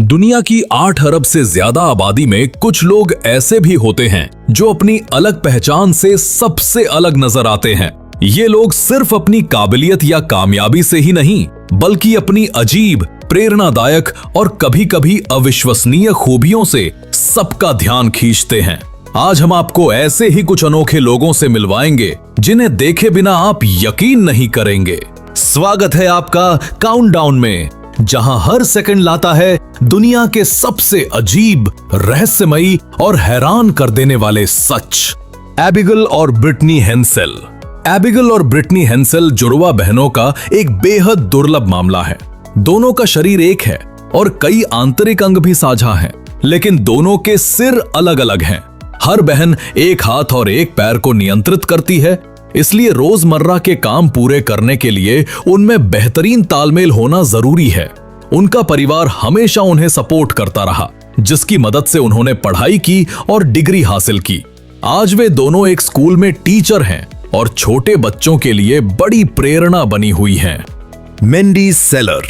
दुनिया की 8 अरब से ज्यादा आबादी में कुछ लोग ऐसे भी होते हैं जो अपनी अलग पहचान से सबसे अलग नजर आते हैं। ये लोग सिर्फ अपनी काबिलियत या कामयाबी से ही नहीं, बल्कि अपनी अजीब, प्रेरणादायक और कभी-कभी अविश्वसनीय खूबियों से सबका ध्यान खींचते हैं। आज हम आपको ऐसे ही कुछ अनोखे लोगों से मिलवाएंगे जिन्हें देखे बिना आप यकीन नहीं करेंगे। स्वागत है आपका काउंटडाउन में, जहां हर सेकंड लाता है दुनिया के सबसे अजीब, रहस्यमयी और हैरान कर देने वाले सच। एबिगेल और ब्रिटनी हेंसेल। एबिगेल और ब्रिटनी हेंसेल जुड़वा बहनों का एक बेहद दुर्लभ मामला है। दोनों का शरीर एक है और कई आंतरिक अंग भी साझा हैं, लेकिन दोनों के सिर अलग अलग हैं। हर बहन एक हाथ और एक पैर को नियंत्रित करती है, इसलिए रोजमर्रा के काम पूरे करने के लिए उनमें बेहतरीन तालमेल होना जरूरी है। उनका परिवार हमेशा उन्हें सपोर्ट करता रहा, जिसकी मदद से उन्होंने पढ़ाई की और डिग्री हासिल की। आज वे दोनों एक स्कूल में टीचर हैं और छोटे बच्चों के लिए बड़ी प्रेरणा बनी हुई हैं। Mendy seller.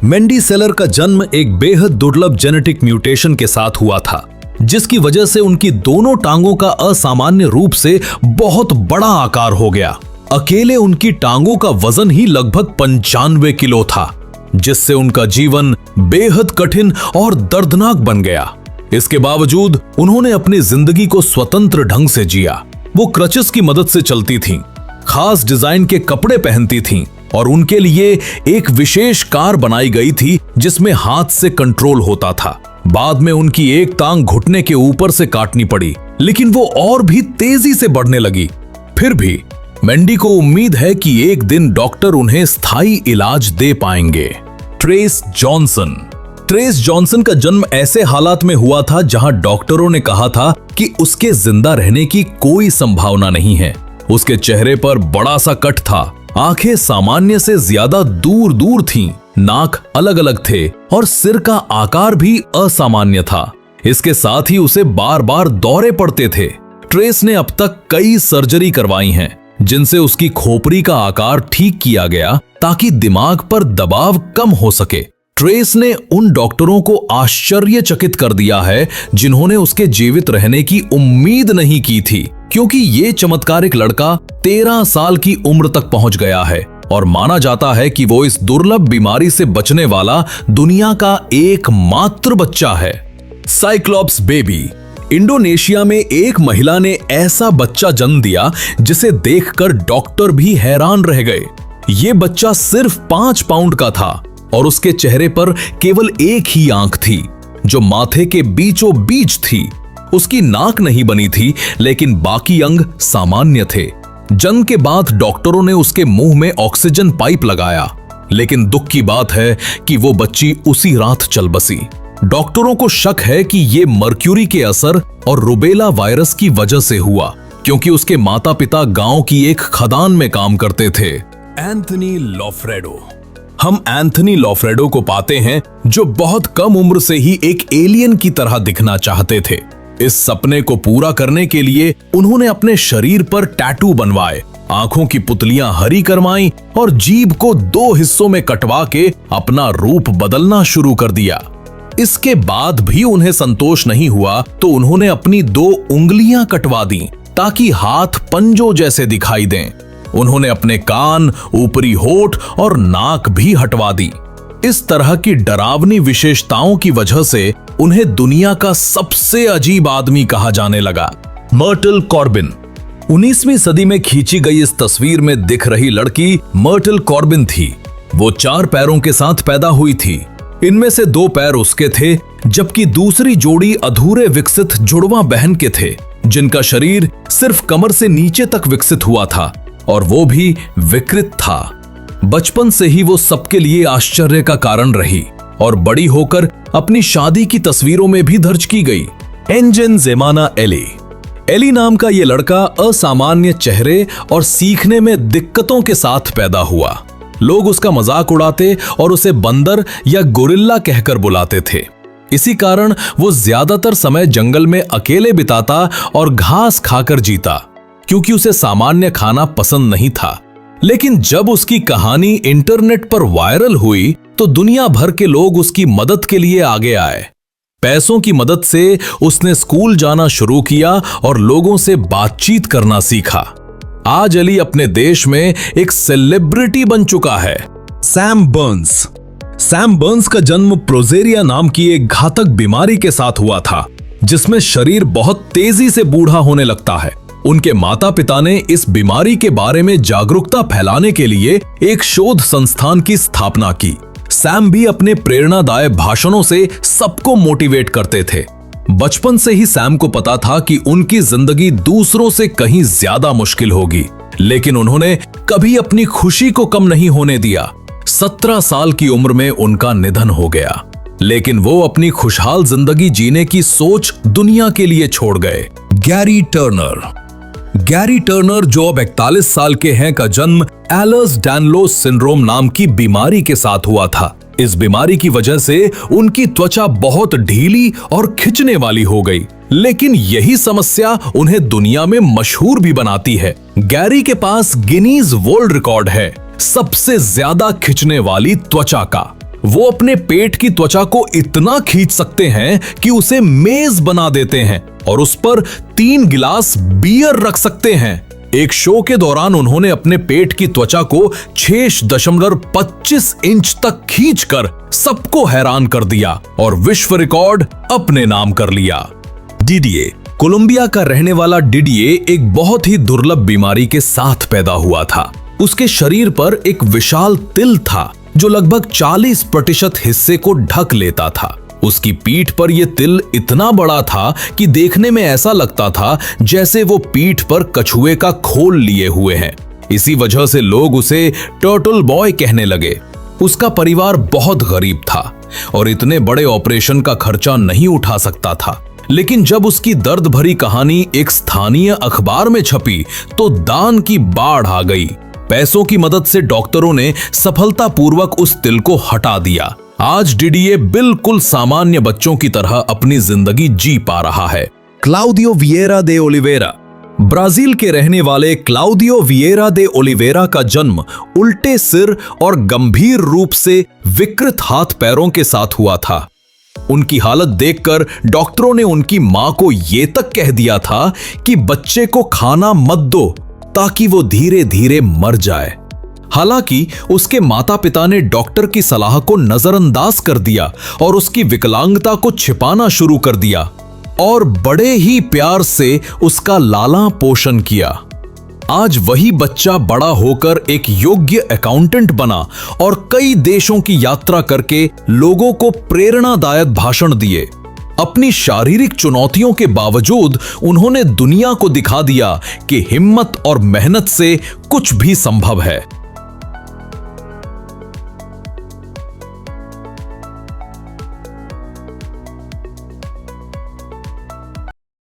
मेंडी सेलर का जन्म एक बेहद दुर्लभ जेनेटिक म्यूटेशन के साथ हुआ था, जिसकी वजह से उनकी दोनों टांगों का असामान्य रूप से बहुत बड़ा आकार हो गया। अकेले उनकी टांगों का वजन ही लगभग 95 किलो था, जिससे उनका जीवन बेहद कठिन और दर्दनाक बन गया। इसके बावजूद उन्होंने अपनी जिंदगी को स्वतंत्र ढंग से जिया। वो क्रचेस की मदद से चलती थीं, खास डिजाइन के कपड़े पहनती थीं और उनके लिए एक विशेष कार बनाई गई थी जिसमें हाथ से कंट्रोल होता था। बाद में उनकी एक टांग घुटने के ऊपर से काटनी पड़ी, लेकिन वो और भी तेजी से बढ़ने लगी। फिर भी मेंडी को उम्मीद है कि एक दिन डॉक्टर उन्हें स्थायी इलाज दे पाएंगे। Trace Johnson. ट्रेस जॉनसन का जन्म ऐसे हालात में हुआ था जहां डॉक्टरों ने कहा था कि उसके जिंदा रहने की कोई संभावना नहीं है। उसके चेहरे पर बड़ा सा कट था, आंखें सामान्य से ज्यादा दूर दूर थीं, नाक अलग अलग थे और सिर का आकार भी असामान्य था। इसके साथ ही उसे बार बार दौरे पड़ते थे। ट्रेस ने अब तक कई सर्जरी करवाई हैं, जिनसे उसकी खोपड़ी का आकार ठीक किया गया ताकि दिमाग पर दबाव कम हो सके। ट्रेस ने उन डॉक्टरों को आश्चर्यचकित कर दिया है जिन्होंने उसके जीवित रहने की उम्मीद नहीं की थी, क्योंकि ये चमत्कारिक लड़का 13 साल की उम्र तक पहुंच गया है और माना जाता है कि वो इस दुर्लभ बीमारी से बचने वाला दुनिया का एकमात्र बच्चा है। Cyclops baby. इंडोनेशिया में एक महिला ने ऐसा बच्चा जन्म दिया जिसे देखकर डॉक्टर भी हैरान रह गए। ये बच्चा सिर्फ 5 पाउंड का था और उसके चेहरे पर केवल एक ही आंख थी, जो माथे के बीचों बीच थी। उसकी नाक नहीं बनी थी, लेकिन बाकी अंग सामान्य थे। जन्म के बाद डॉक्टरों ने उसके मुंह में ऑक्सीजन पाइप लगाया, लेकिन दुख की बात है कि वो बच्ची उसी रात चल बसी। डॉक्टरों को शक है कि ये मर्क्यूरी के असर और रुबेला वायरस की वजह से हुआ, क्योंकि उसके माता पिता गांव की एक खदान में काम करते थे। एंथनी लॉफ्रेडो। हम एंथनी लॉफ्रेडो को पाते हैं जो बहुत कम उम्र से ही एक एलियन की तरह दिखना चाहते थे। इस सपने को पूरा करने के लिए उन्होंने अपने शरीर पर टैटू बनवाए, आंखों की पुतलियां हरी करवाई और जीभ को 2 हिस्सों में कटवा के अपना रूप बदलना शुरू कर दिया। इसके बाद भी उन्हें संतोष नहीं हुआ तो उन्होंने अपनी 2 उंगलियां कटवा दी ताकि हाथ पंजों जैसे दिखाई दें। उन्होंने अपने कान, ऊपरी होठ और नाक भी हटवा दी। इस तरह की डरावनी विशेषताओं की वजह से उन्हें दुनिया का सबसे अजीब आदमी कहा जाने लगा। Myrtle Corbin. 19वीं सदी में खींची गई इस तस्वीर में दिख रही लड़की मर्टल कॉर्बिन थी। वो 4 पैरों के साथ पैदा हुई थी। इनमें से 2 पैर उसके थे, जबकि दूसरी जोड़ी अधूरे विकसित जुड़वा बहन के थे, जिनका शरीर सिर्फ कमर से नीचे तक विकसित हुआ था और वो भी विकृत था। बचपन से ही वो सबके लिए आश्चर्य का कारण रही और बड़ी होकर अपनी शादी की तस्वीरों में भी दर्ज की गई। एंजन जेमाना एली। एली नाम का ये लड़का असामान्य चेहरे और सीखने में दिक्कतों के साथ पैदा हुआ। लोग उसका मजाक उड़ाते और उसे बंदर या गोरिल्ला कहकर बुलाते थे। इसी कारण वो ज्यादातर समय जंगल में अकेले बिताता और घास खाकर जीता, क्योंकि उसे सामान्य खाना पसंद नहीं था। लेकिन जब उसकी कहानी इंटरनेट पर वायरल हुई तो दुनिया भर के लोग उसकी मदद के लिए आगे आए। पैसों की मदद से उसने स्कूल जाना शुरू किया और लोगों से बातचीत करना सीखा। आज अली अपने देश में एक सेलिब्रिटी बन चुका है। सैम बर्न्स का जन्म प्रोजेरिया नाम की एक घातक बीमारी के साथ हुआ था, जिसमें शरीर बहुत तेजी से बूढ़ा होने लगता है। उनके माता पिता ने इस बीमारी के बारे में जागरूकता फैलाने के लिए एक शोध संस्थान की स्थापना की। सैम भी अपने प्रेरणादायक भाषणों से सबको मोटिवेट करते थे। बचपन से ही सैम को पता था कि उनकी जिंदगी दूसरों से कहीं ज्यादा मुश्किल होगी, लेकिन उन्होंने कभी अपनी खुशी को कम नहीं होने दिया। 17 साल की उम्र में उनका निधन हो गया, लेकिन वो अपनी खुशहाल जिंदगी जीने की सोच दुनिया के लिए छोड़ गए। गैरी टर्नर जो अब 41 साल के हैं का जन्म एलर्स-डानलोस सिंड्रोम नाम की बीमारी के साथ हुआ था। इस बीमारी की वजह से उनकी त्वचा बहुत ढीली और खिंचने वाली हो गई, लेकिन यही समस्या उन्हें दुनिया में मशहूर भी बनाती है। गैरी के पास गिनीज वर्ल्ड रिकॉर्ड है सबसे ज्यादा खिंचने वाली त्वचा का। वो अपने पेट की त्वचा को इतना खींच सकते हैं कि उसे मेज बना देते हैं और उस पर 3 गिलास बियर रख सकते हैं। एक शो के दौरान उन्होंने अपने पेट की त्वचा को 6.25 इंच तक खींचकर सबको हैरान कर दिया और विश्व रिकॉर्ड अपने नाम कर लिया। डिडिये कोलंबिया का रहने वाला डिडिये एक बहुत ही दुर्लभ बीमारी के साथ पैदा हुआ था। उसके शरीर पर एक विशाल तिल था जो लगभग 40% हिस्से को ढक लेता था। उसकी पीठ पर यह तिल इतना बड़ा था कि देखने में ऐसा लगता था जैसे वो पीठ पर कछुए का खोल लिए हुए हैं। इसी वजह से लोग उसे टर्टल बॉय कहने लगे। उसका परिवार बहुत गरीब था और इतने बड़े ऑपरेशन का खर्चा नहीं उठा सकता था, लेकिन जब उसकी दर्द भरी कहानी एक स्थानीय अखबार में छपी तो दान की बाढ़ आ गई। पैसों की मदद से डॉक्टरों ने सफलतापूर्वक उस तिल को हटा दिया। आज डिडिये बिल्कुल सामान्य बच्चों की तरह अपनी जिंदगी जी पा रहा है। क्लाउदियो विएरा दे ओलिवेरा ब्राजील के रहने वाले क्लाउदियो विएरा दे ओलिवेरा का जन्म उल्टे सिर और गंभीर रूप से विकृत हाथ पैरों के साथ हुआ था। उनकी हालत देखकर डॉक्टरों ने उनकी मां को यह तक कह दिया था कि बच्चे को खाना मत दो ताकि वो धीरे धीरे मर जाए। हालांकि उसके माता पिता ने डॉक्टर की सलाह को नजरअंदाज कर दिया और उसकी विकलांगता को छिपाना शुरू कर दिया और बड़े ही प्यार से उसका लालन पोषण किया। आज वही बच्चा बड़ा होकर एक योग्य अकाउंटेंट बना और कई देशों की यात्रा करके लोगों को प्रेरणादायक भाषण दिए। अपनी शारीरिक चुनौतियों के बावजूद उन्होंने दुनिया को दिखा दिया कि हिम्मत और मेहनत से कुछ भी संभव है।